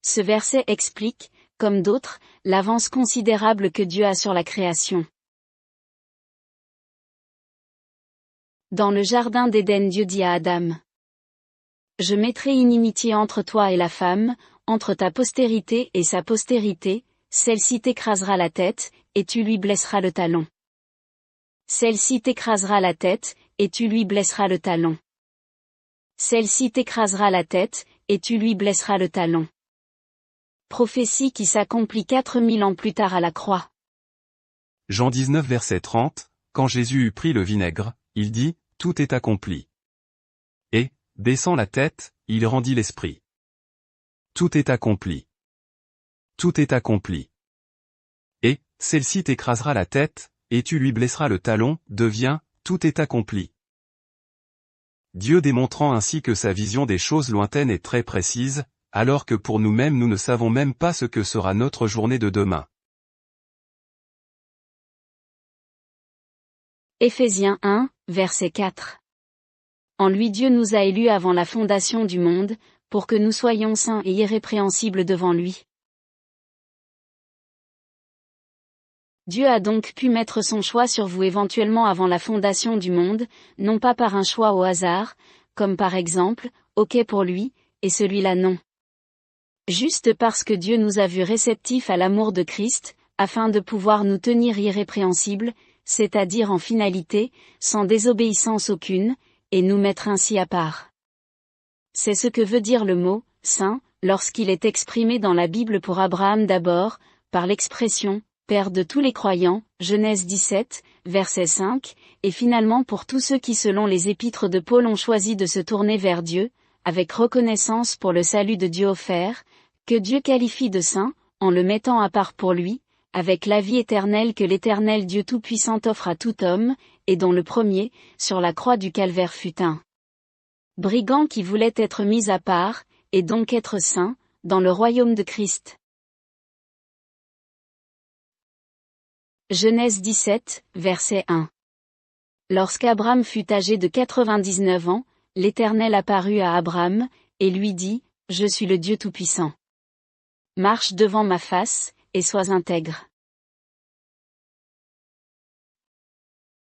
Ce verset explique, comme d'autres, l'avance considérable que Dieu a sur la création. Dans le jardin d'Éden, Dieu dit à Adam: Je mettrai inimitié entre toi et la femme, entre ta postérité et sa postérité, celle-ci t'écrasera la tête, et tu lui blesseras le talon. Celle-ci t'écrasera la tête, et tu lui blesseras le talon. Celle-ci t'écrasera la tête, et tu lui blesseras le talon. Prophétie qui s'accomplit 4000 ans plus tard à la croix. Jean 19 verset 30, quand Jésus eut pris le vinaigre, il dit, tout est accompli. Et, baissant la tête, il rendit l'esprit. Tout est accompli. Tout est accompli. Et, celle-ci t'écrasera la tête, et tu lui blesseras le talon, devient, tout est accompli. Dieu démontrant ainsi que sa vision des choses lointaines est très précise, alors que pour nous-mêmes nous ne savons même pas ce que sera notre journée de demain. Éphésiens 1, verset 4. En lui Dieu nous a élus avant la fondation du monde, pour que nous soyons saints et irrépréhensibles devant lui. Dieu a donc pu mettre son choix sur vous éventuellement avant la fondation du monde, non pas par un choix au hasard, comme par exemple, OK pour lui, et celui-là non. Juste parce que Dieu nous a vus réceptifs à l'amour de Christ, afin de pouvoir nous tenir irrépréhensibles, c'est-à-dire en finalité, sans désobéissance aucune, et nous mettre ainsi à part. C'est ce que veut dire le mot « saint » lorsqu'il est exprimé dans la Bible pour Abraham d'abord, par l'expression « Père de tous les croyants », Genèse 17, verset 5, et finalement pour tous ceux qui selon les épîtres de Paul ont choisi de se tourner vers Dieu, avec reconnaissance pour le salut de Dieu offert, que Dieu qualifie de saint, en le mettant à part pour lui, avec la vie éternelle que l'Éternel Dieu Tout-Puissant offre à tout homme, et dont le premier, sur la croix du calvaire fut un brigand qui voulait être mis à part, et donc être saint, dans le royaume de Christ. Genèse 17, verset 1. Lorsqu'Abraham fut âgé de 99 ans, l'Éternel apparut à Abraham, et lui dit, « Je suis le Dieu Tout-Puissant. Marche devant ma face, et sois intègre. »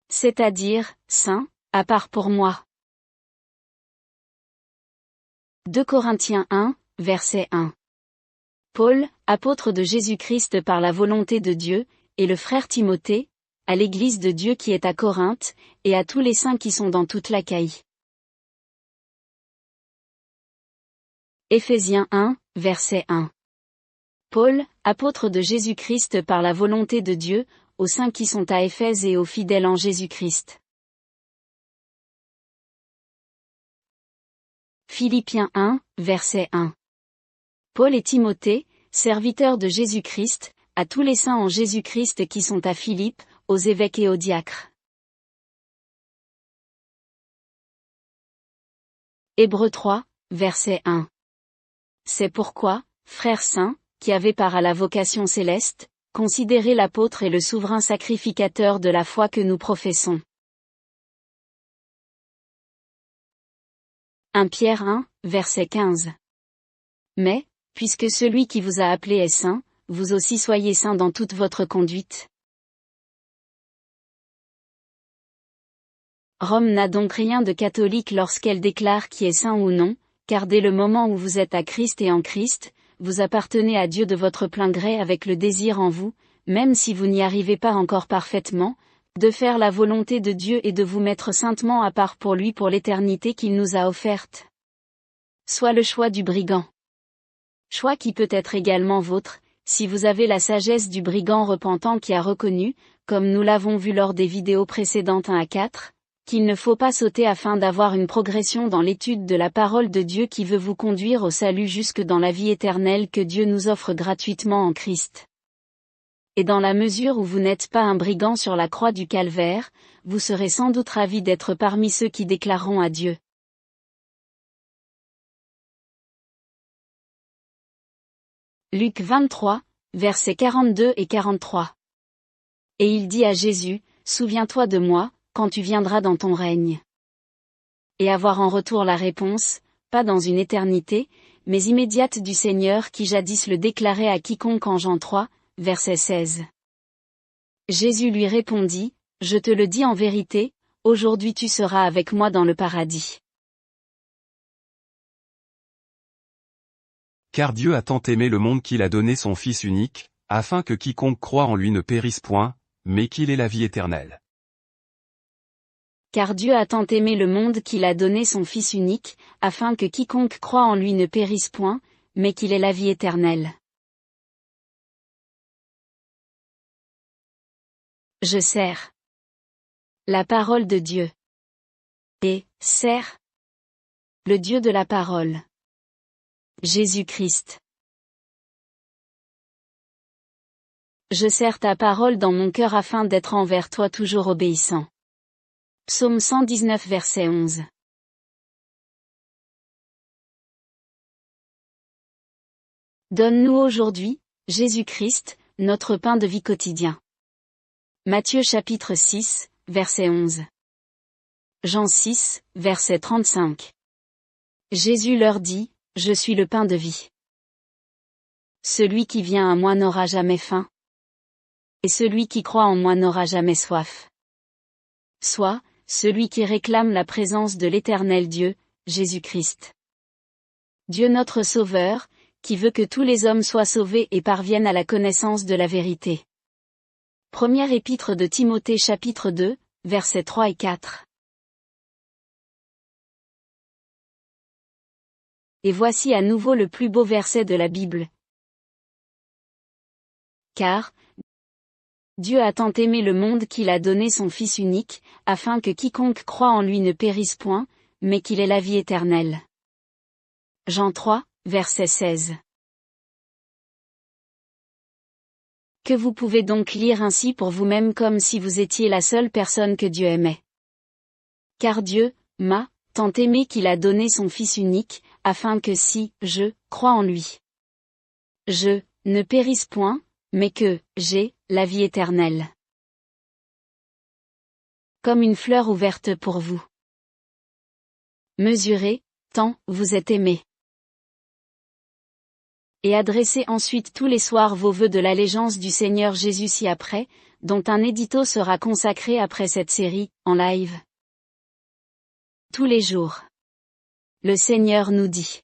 C'est-à-dire, saint, à part pour moi. 2 Corinthiens 1, verset 1. Paul, apôtre de Jésus-Christ par la volonté de Dieu, et le frère Timothée, à l'Église de Dieu qui est à Corinthe, et à tous les saints qui sont dans toute l'Achaïe. Éphésiens 1, verset 1. Paul, apôtre de Jésus-Christ par la volonté de Dieu, aux saints qui sont à Éphèse et aux fidèles en Jésus-Christ. Philippiens 1, verset 1. Paul et Timothée, serviteurs de Jésus-Christ, à tous les saints en Jésus-Christ qui sont à Philippe, aux évêques et aux diacres. Hébreux 3, verset 1. C'est pourquoi, frères saints, qui avez part à la vocation céleste, considérez l'apôtre et le souverain sacrificateur de la foi que nous professons. 1 Pierre 1, verset 15. Mais, puisque celui qui vous a appelé est saint, vous aussi soyez saints dans toute votre conduite. Rome n'a donc rien de catholique lorsqu'elle déclare qui est saint ou non, car dès le moment où vous êtes à Christ et en Christ, vous appartenez à Dieu de votre plein gré avec le désir en vous, même si vous n'y arrivez pas encore parfaitement, de faire la volonté de Dieu et de vous mettre saintement à part pour lui pour l'éternité qu'il nous a offerte. Soit le choix du brigand. Choix qui peut être également vôtre, si vous avez la sagesse du brigand repentant qui a reconnu, comme nous l'avons vu lors des vidéos précédentes 1 à 4, qu'il ne faut pas sauter afin d'avoir une progression dans l'étude de la parole de Dieu qui veut vous conduire au salut jusque dans la vie éternelle que Dieu nous offre gratuitement en Christ. Et dans la mesure où vous n'êtes pas un brigand sur la croix du calvaire, vous serez sans doute ravis d'être parmi ceux qui déclareront à Dieu. Luc 23, versets 42 et 43. Et il dit à Jésus, « Souviens-toi de moi, quand tu viendras dans ton règne. » Et avoir en retour la réponse, « pas dans une éternité, mais immédiate du Seigneur qui jadis le déclarait à quiconque en Jean 3, verset 16. Jésus lui répondit, « Je te le dis en vérité, aujourd'hui tu seras avec moi dans le paradis. » Car Dieu a tant aimé le monde qu'il a donné son Fils unique, afin que quiconque croit en lui ne périsse point, mais qu'il ait la vie éternelle. Car Dieu a tant aimé le monde qu'il a donné son Fils unique, afin que quiconque croit en lui ne périsse point, mais qu'il ait la vie éternelle. Je sers la parole de Dieu. Et, sers le Dieu de la parole. Jésus-Christ. Je sers ta parole dans mon cœur afin d'être envers toi toujours obéissant. Psaume 119 verset 11. Donne-nous aujourd'hui, Jésus-Christ, notre pain de vie quotidien. Matthieu chapitre 6, verset 11. Jean 6, verset 35. Jésus leur dit, « Je suis le pain de vie. Celui qui vient à moi n'aura jamais faim. Et celui qui croit en moi n'aura jamais soif. » Soit, celui qui réclame la présence de l'Éternel Dieu, Jésus-Christ. Dieu notre Sauveur, qui veut que tous les hommes soient sauvés et parviennent à la connaissance de la vérité. Première épître de Timothée chapitre 2, versets 3 et 4. Et voici à nouveau le plus beau verset de la Bible. Car, Dieu a tant aimé le monde qu'il a donné son Fils unique, afin que quiconque croit en lui ne périsse point, mais qu'il ait la vie éternelle. Jean 3, verset 16. Que vous pouvez donc lire ainsi pour vous-même comme si vous étiez la seule personne que Dieu aimait. Car Dieu m'a tant aimé qu'il a donné son Fils unique, afin que si je crois en lui, je ne périsse point, mais que j'ai la vie éternelle. Comme une fleur ouverte pour vous. Mesurez, tant vous êtes aimés. Et adressez ensuite tous les soirs vos vœux de l'allégeance du Seigneur Jésus ci-après, dont un édito sera consacré après cette série, en live. Tous les jours. Le Seigneur nous dit.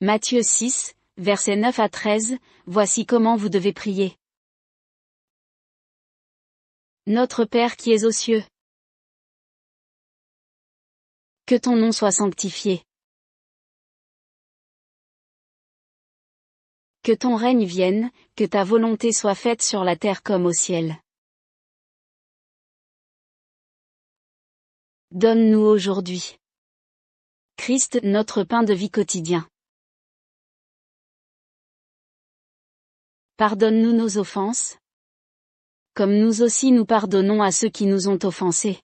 Matthieu 6, versets 9 à 13, voici comment vous devez prier. Notre Père qui es aux cieux. Que ton nom soit sanctifié. Que ton règne vienne, que ta volonté soit faite sur la terre comme au ciel. Donne-nous aujourd'hui, Christ, notre pain de vie quotidien. Pardonne-nous nos offenses, comme nous aussi nous pardonnons à ceux qui nous ont offensés.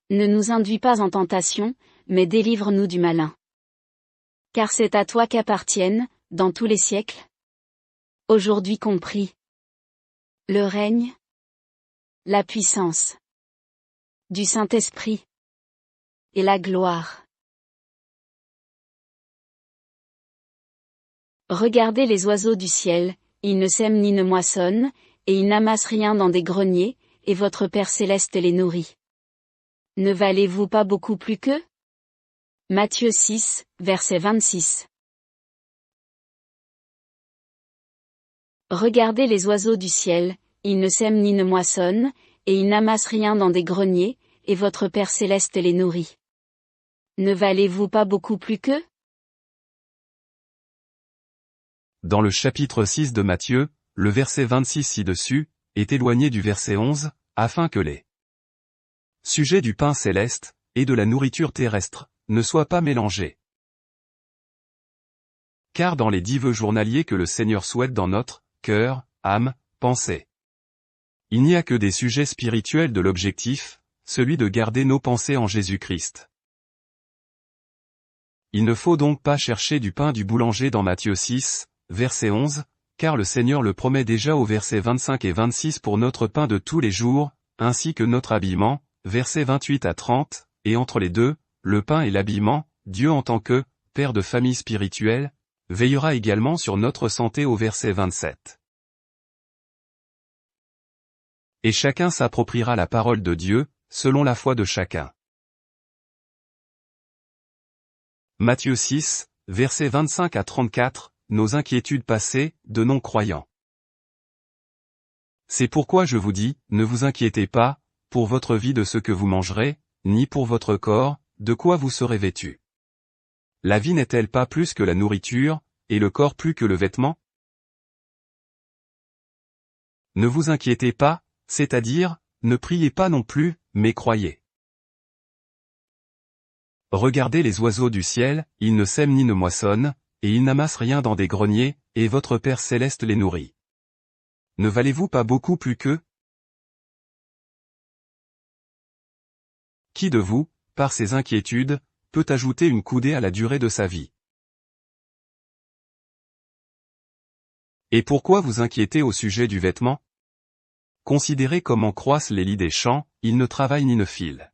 Ne nous induis pas en tentation, mais délivre-nous du malin. Car c'est à toi qu'appartiennent, dans tous les siècles, aujourd'hui compris, le règne, la puissance du Saint-Esprit et la gloire. Regardez les oiseaux du ciel, ils ne sèment ni ne moissonnent, et ils n'amassent rien dans des greniers, et votre Père céleste les nourrit. Ne valez-vous pas beaucoup plus qu'eux? Matthieu 6, verset 26. Regardez les oiseaux du ciel, ils ne sèment ni ne moissonnent, et ils n'amassent rien dans des greniers, et votre Père céleste les nourrit. Ne valez-vous pas beaucoup plus qu'eux? Dans le chapitre 6 de Matthieu, le verset 26 ci-dessus, est éloigné du verset 11, afin que les sujets du pain céleste, et de la nourriture terrestre, ne soient pas mélangés. Car dans les 10 vœux journaliers que le Seigneur souhaite dans notre cœur, âme, pensée, il n'y a que des sujets spirituels de l'objectif, celui de garder nos pensées en Jésus-Christ. Il ne faut donc pas chercher du pain du boulanger dans Matthieu 6, verset 11, car le Seigneur le promet déjà au verset 25 et 26 pour notre pain de tous les jours, ainsi que notre habillement, versets 28 à 30, et entre les deux, le pain et l'habillement, Dieu en tant que Père de famille spirituelle, veillera également sur notre santé au verset 27. Et chacun s'appropriera la parole de Dieu, selon la foi de chacun. Matthieu 6, versets 25 à 34, nos inquiétudes passées, de non-croyants. C'est pourquoi je vous dis, ne vous inquiétez pas, pour votre vie de ce que vous mangerez, ni pour votre corps, de quoi vous serez vêtus. La vie n'est-elle pas plus que la nourriture, et le corps plus que le vêtement? Ne vous inquiétez pas, c'est-à-dire, ne priez pas non plus, mais croyez. Regardez les oiseaux du ciel, ils ne sèment ni ne moissonnent, et ils n'amassent rien dans des greniers, et votre Père céleste les nourrit. Ne valez-vous pas beaucoup plus qu'eux? Qui de vous, par ses inquiétudes, peut ajouter une coudée à la durée de sa vie? Et pourquoi vous inquiétez au sujet du vêtement? Considérez comment croissent les lys des champs, ils ne travaillent ni ne filent.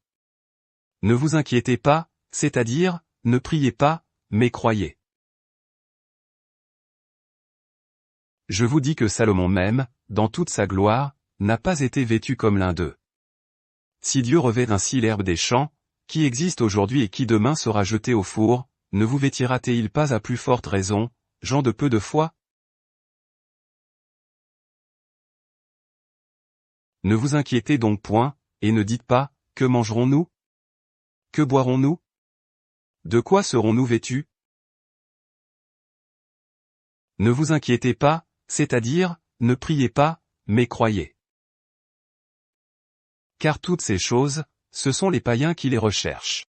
Ne vous inquiétez pas, c'est-à-dire, ne priez pas, mais croyez. Je vous dis que Salomon même, dans toute sa gloire, n'a pas été vêtu comme l'un d'eux. Si Dieu revêt ainsi l'herbe des champs, qui existe aujourd'hui et qui demain sera jetée au four, ne vous vêtira-t-il pas à plus forte raison, gens de peu de foi? Ne vous inquiétez donc point, et ne dites pas, que mangerons-nous? Que boirons-nous? De quoi serons-nous vêtus? Ne vous inquiétez pas, c'est-à-dire, ne priez pas, mais croyez. Car toutes ces choses, ce sont les païens qui les recherchent.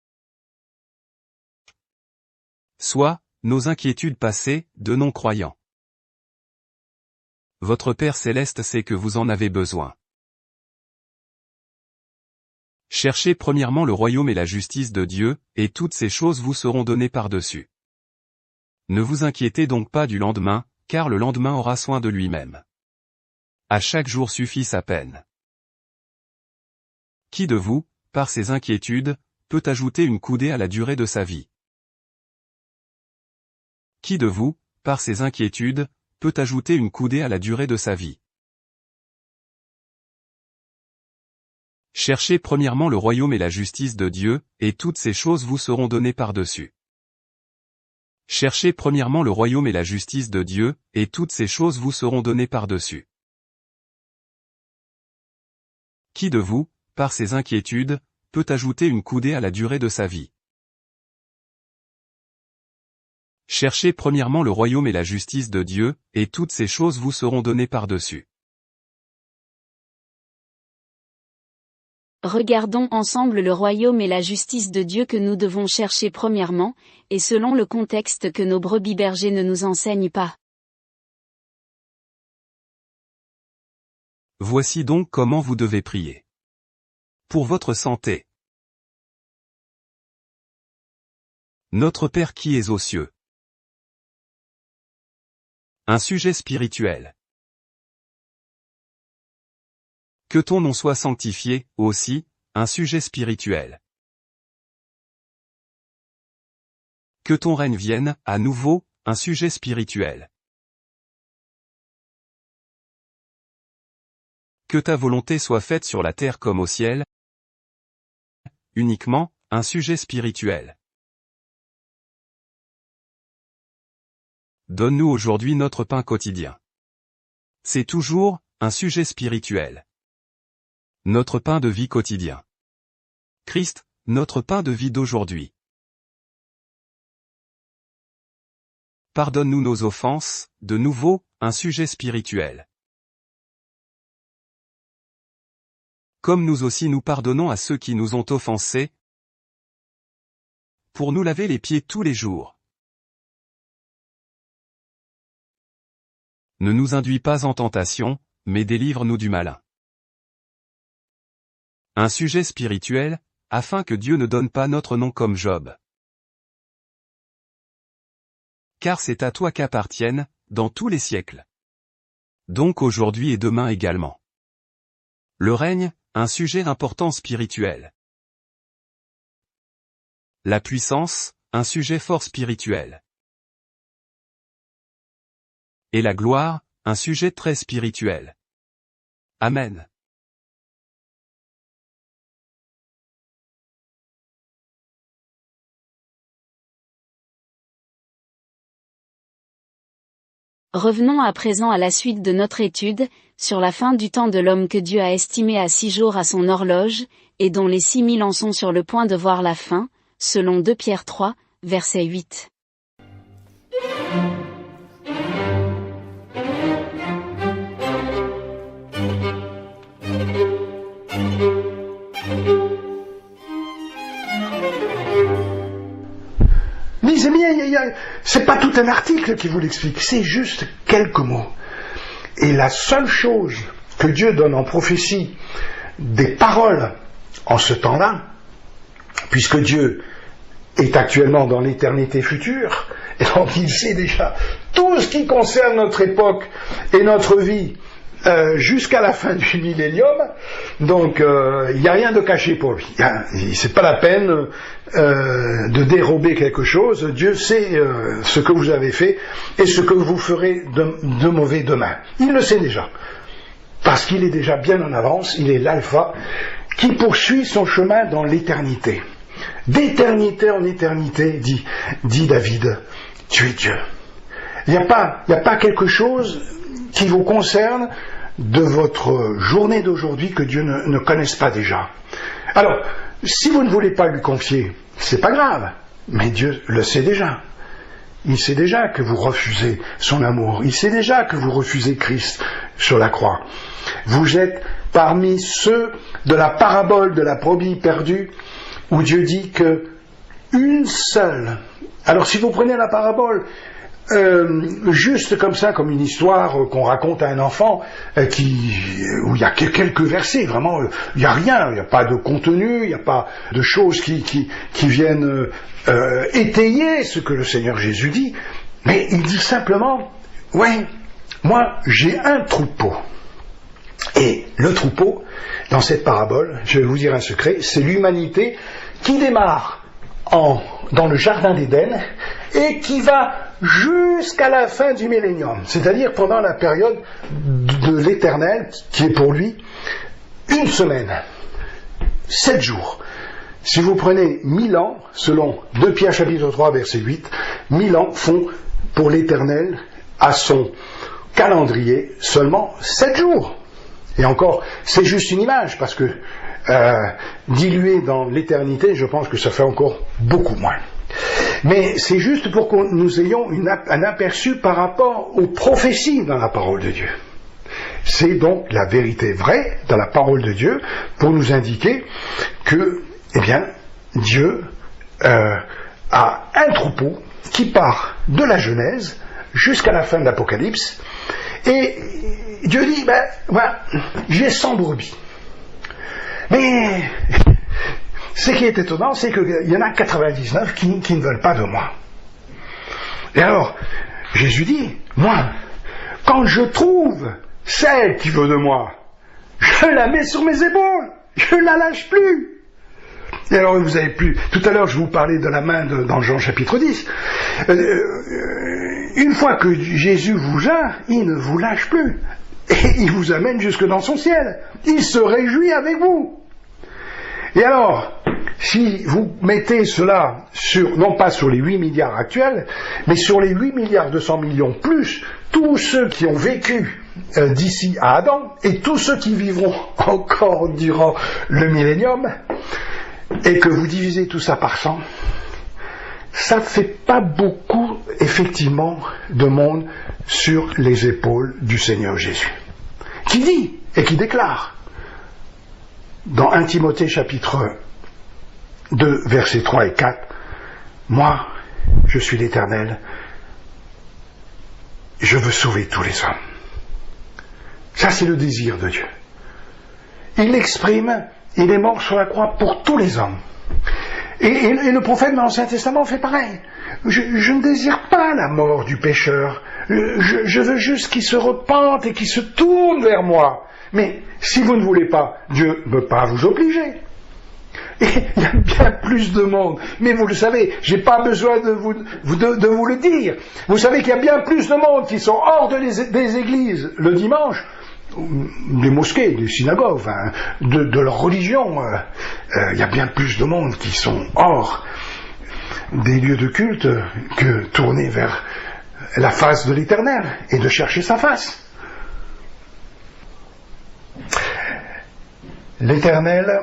Soit, nos inquiétudes passées, de non-croyants. Votre Père céleste sait que vous en avez besoin. Cherchez premièrement le royaume et la justice de Dieu, et toutes ces choses vous seront données par-dessus. Ne vous inquiétez donc pas du lendemain, car le lendemain aura soin de lui-même. À chaque jour suffit sa peine. Qui de vous, par ses inquiétudes, peut ajouter une coudée à la durée de sa vie? Qui de vous, par ses inquiétudes, peut ajouter une coudée à la durée de sa vie? Cherchez premièrement le royaume et la justice de Dieu, et toutes ces choses vous seront données par-dessus. Cherchez premièrement le royaume et la justice de Dieu, et toutes ces choses vous seront données par-dessus. Qui de vous, par ses inquiétudes, peut ajouter une coudée à la durée de sa vie? Cherchez premièrement le royaume et la justice de Dieu, et toutes ces choses vous seront données par-dessus. Regardons ensemble le royaume et la justice de Dieu que nous devons chercher premièrement, et selon le contexte que nos brebis bergers ne nous enseignent pas. Voici donc comment vous devez prier. Pour votre santé. Notre Père qui es aux cieux. Un sujet spirituel. Que ton nom soit sanctifié, aussi, un sujet spirituel. Que ton règne vienne, à nouveau, un sujet spirituel. Que ta volonté soit faite sur la terre comme au ciel. Uniquement, un sujet spirituel. Donne-nous aujourd'hui notre pain quotidien. C'est toujours, un sujet spirituel. Notre pain de vie quotidien. Christ, notre pain de vie d'aujourd'hui. Pardonne-nous nos offenses, de nouveau, un sujet spirituel. Comme nous aussi nous pardonnons à ceux qui nous ont offensés, pour nous laver les pieds tous les jours. Ne nous induis pas en tentation, mais délivre-nous du malin. Un sujet spirituel, afin que Dieu ne donne pas notre nom comme Job. Car c'est à toi qu'appartiennent, dans tous les siècles. Donc aujourd'hui et demain également. Le règne, un sujet important spirituel. La puissance, un sujet fort spirituel. Et la gloire, un sujet très spirituel. Amen. Revenons à présent à la suite de notre étude, sur la fin du temps de l'homme que Dieu a estimé à 6 jours à son horloge, et dont les 6000 ans sont sur le point de voir la fin, selon 2 Pierre 3, verset 8. Mes amis, c'est pas tout un article qui vous l'explique, c'est juste quelques mots. Et la seule chose que Dieu donne en prophétie, des paroles en ce temps-là, puisque Dieu est actuellement dans l'éternité future, et donc il sait déjà tout ce qui concerne notre époque et notre vie jusqu'à la fin du millénium, donc il n'y a rien de caché pour lui. C'est pas la peine de dérober quelque chose. Dieu sait ce que vous avez fait et ce que vous ferez de mauvais demain. Il le sait déjà, parce qu'il est déjà bien en avance. Il est l'alpha qui poursuit son chemin dans l'éternité. D'éternité en éternité, dit David, tu es Dieu. Il n'y a pas quelque chose qui vous concerne de votre journée d'aujourd'hui que Dieu ne connaisse pas déjà. Alors, si vous ne voulez pas lui confier, c'est pas grave, mais Dieu le sait déjà. Il sait déjà que vous refusez son amour, il sait déjà que vous refusez Christ sur la croix. Vous êtes parmi ceux de la parabole de la brebis perdue, où Dieu dit que une seule. Alors si vous prenez la parabole juste comme ça, comme une histoire qu'on raconte à un enfant, où il y a quelques versets, vraiment, il n'y a rien, il n'y a pas de contenu, il n'y a pas de choses qui viennent étayer ce que le Seigneur Jésus dit, mais il dit simplement, ouais, moi j'ai un troupeau. Et le troupeau, dans cette parabole, je vais vous dire un secret, c'est l'humanité qui démarre dans le jardin d'Éden et qui va jusqu'à la fin du millénium, c'est-à-dire pendant la période de l'Éternel, qui est pour lui une semaine, 7 jours. Si vous prenez 1000 ans, selon 2 Pierre chapitre 3 verset 8, 1000 ans font pour l'Éternel, à son calendrier, seulement 7 jours. Et encore, c'est juste une image, parce que dilué dans l'éternité, je pense que ça fait encore beaucoup moins. Mais c'est juste pour que nous ayons un aperçu par rapport aux prophéties dans la parole de Dieu. C'est donc la vérité vraie dans la parole de Dieu pour nous indiquer que, eh bien, Dieu a un troupeau qui part de la Genèse jusqu'à la fin de l'Apocalypse, et Dieu dit, voilà, j'ai 100 brebis. Mais ce qui est étonnant, c'est qu'il y en a 99 qui ne veulent pas de moi. Et alors, Jésus dit, moi, quand je trouve celle qui veut de moi, je la mets sur mes épaules, je ne la lâche plus. Et alors, vous avez pu, tout à l'heure, je vous parlais de la main dans Jean chapitre 10. Une fois que Jésus vous a, il ne vous lâche plus. Et il vous amène jusque dans son ciel. Il se réjouit avec vous. Et alors, si vous mettez cela non pas sur les 8 milliards actuels, mais sur les 8 milliards 200 millions plus, tous ceux qui ont vécu d'ici à Adam, et tous ceux qui vivront encore durant le millénium, et que vous divisez tout ça par 100, ça ne fait pas beaucoup, effectivement, de monde sur les épaules du Seigneur Jésus, qui dit et qui déclare dans 1 Timothée chapitre 2 versets 3 et 4, moi je suis l'Éternel, je veux sauver tous les hommes. Ça, c'est le désir de Dieu. Il l'exprime, il est mort sur la croix pour tous les hommes. Et le prophète dans l'Ancien Testament fait pareil. Je ne désire pas la mort du pécheur, je veux juste qu'ils se repentent et qu'ils se tournent vers moi. Mais si vous ne voulez pas, Dieu ne peut pas vous obliger. Et il y a bien plus de monde. Mais vous le savez, j'ai pas besoin de vous le dire. Vous savez qu'il y a bien plus de monde qui sont hors des églises le dimanche, des mosquées, des synagogues, enfin, de leur religion. Il y a bien plus de monde qui sont hors des lieux de culte que tournés vers la face de l'Éternel et de chercher sa face. L'Éternel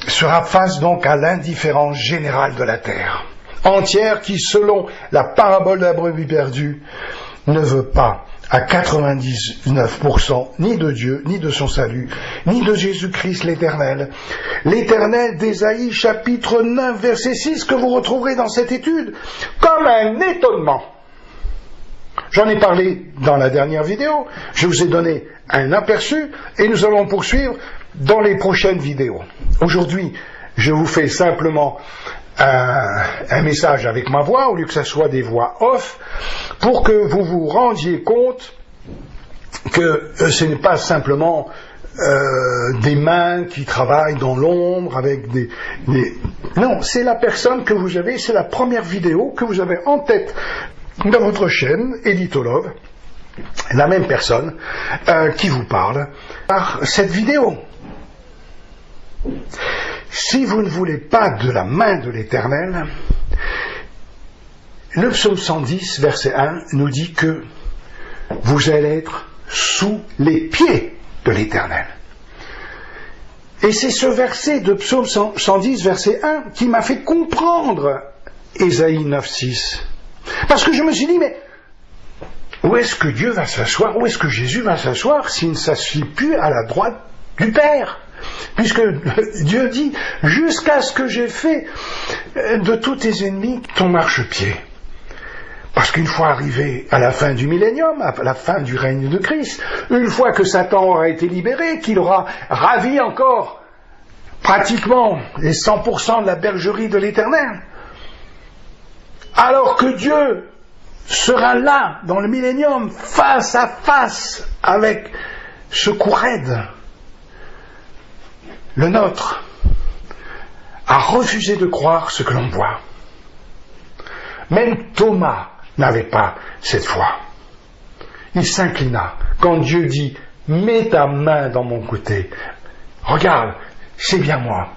sera face donc à l'indifférence générale de la terre entière qui, selon la parabole de la brebis perdue, ne veut pas à 99% ni de Dieu, ni de son salut, ni de Jésus-Christ l'Éternel. L'Éternel d'Ésaïe chapitre 9 verset 6 que vous retrouverez dans cette étude comme un étonnement. J'en ai parlé dans la dernière vidéo, je vous ai donné un aperçu et nous allons poursuivre dans les prochaines vidéos. Aujourd'hui, je vous fais simplement un message avec ma voix, au lieu que ce soit des voix off, pour que vous vous rendiez compte que ce n'est pas simplement des mains qui travaillent dans l'ombre avec des... Non, c'est la personne que vous avez, c'est la première vidéo que vous avez en tête dans votre chaîne, Editolove, la même personne qui vous parle par cette vidéo. Si vous ne voulez pas de la main de l'Éternel, le psaume 110, verset 1, nous dit que vous allez être sous les pieds de l'Éternel. Et c'est ce verset de psaume 110, verset 1, qui m'a fait comprendre Ésaïe 9, 6. Parce que je me suis dit, mais où est-ce que Dieu va s'asseoir, où est-ce que Jésus va s'asseoir s'il ne s'assied plus à la droite du Père ? Puisque Dieu dit, jusqu'à ce que j'ai fait de tous tes ennemis ton marchepied. Parce qu'une fois arrivé à la fin du millénium, à la fin du règne de Christ, une fois que Satan aura été libéré, qu'il aura ravi encore pratiquement les 100% de la bergerie de l'Éternel, alors que Dieu sera là, dans le millénium, face à face avec ce coup raide, le nôtre a refusé de croire ce que l'on voit. Même Thomas n'avait pas cette foi. Il s'inclina. Quand Dieu dit « Mets ta main dans mon côté, regarde, c'est bien moi »,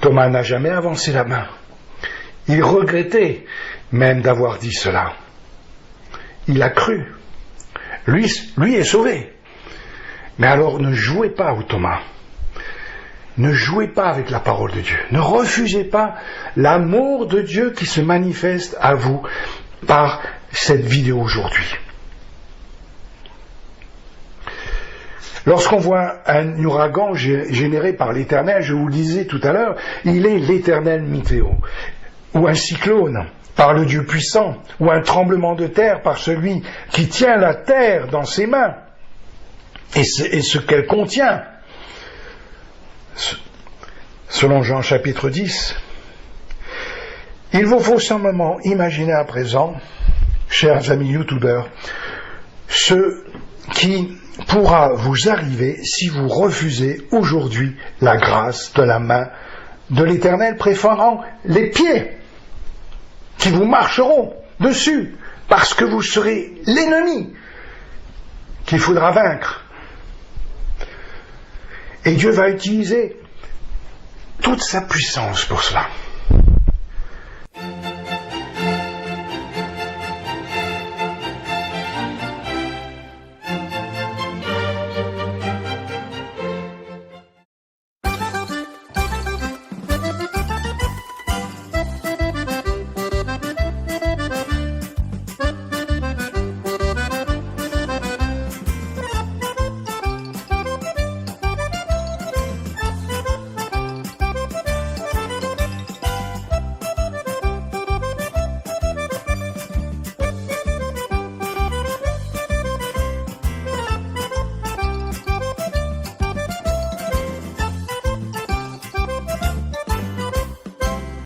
Thomas n'a jamais avancé la main. Il regrettait même d'avoir dit cela. Il a cru. Lui est sauvé. Mais alors ne jouez pas au Thomas. Ne jouez pas avec la parole de Dieu. Ne refusez pas l'amour de Dieu qui se manifeste à vous par cette vidéo aujourd'hui. Lorsqu'on voit un ouragan généré par l'Éternel, je vous le disais tout à l'heure, il est l'Éternel Mitéo. Ou un cyclone par le Dieu puissant, ou un tremblement de terre par celui qui tient la terre dans ses mains et ce qu'elle contient. Selon Jean chapitre 10, il vous faut simplement imaginer à présent, chers amis youtubeurs, ce qui pourra vous arriver si vous refusez aujourd'hui la grâce de la main de l'Éternel, préférant les pieds qui vous marcheront dessus, parce que vous serez l'ennemi qu'il faudra vaincre. Et Dieu va utiliser toute sa puissance pour cela.